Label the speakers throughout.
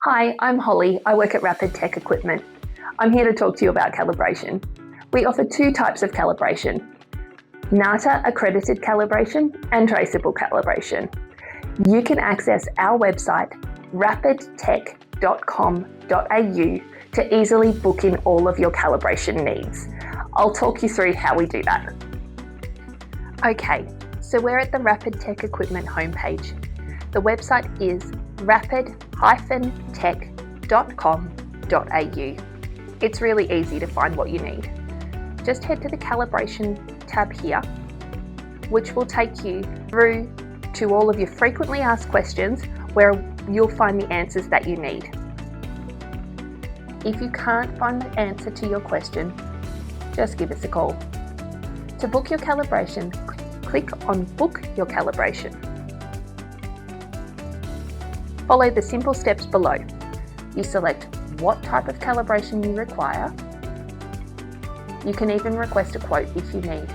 Speaker 1: Hi, I'm Holly. I work at Rapid Tech Equipment. I'm here to talk to you about calibration. We offer two types of calibration: NATA accredited calibration and Traceable calibration. You can access our website rapidtech.com.au to easily book in all of your calibration needs. I'll talk you through how we do that. Okay, so we're at the Rapid Tech Equipment homepage. The website is rapid-tech.com.au. It's really easy to find what you need. Just head to the Calibration tab here, which will take you through to all of your frequently asked questions where you'll find the answers that you need. If you can't find the answer to your question, just give us a call. To book your calibration, click on Book Your Calibration. Follow the simple steps below. You select what type of calibration you require. You can even request a quote if you need.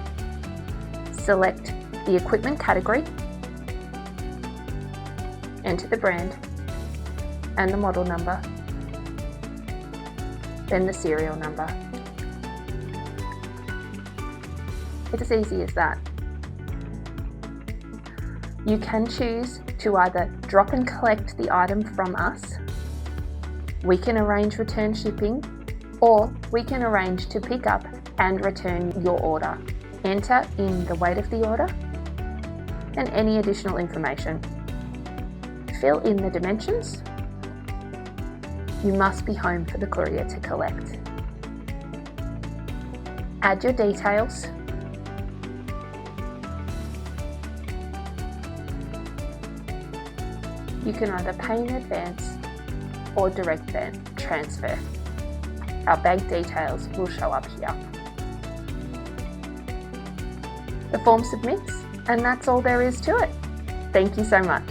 Speaker 1: Select the equipment category, enter the brand and the model number, then the serial number. It's as easy as that. You can choose to either drop and collect the item from us, we can arrange return shipping, or we can arrange to pick up and return your order. Enter in the weight of the order and any additional information. Fill in the dimensions. You must be home for the courier to collect. Add your details. You can either pay in advance or direct transfer. Our bank details will show up here. The form submits, and that's all there is to it. Thank you so much.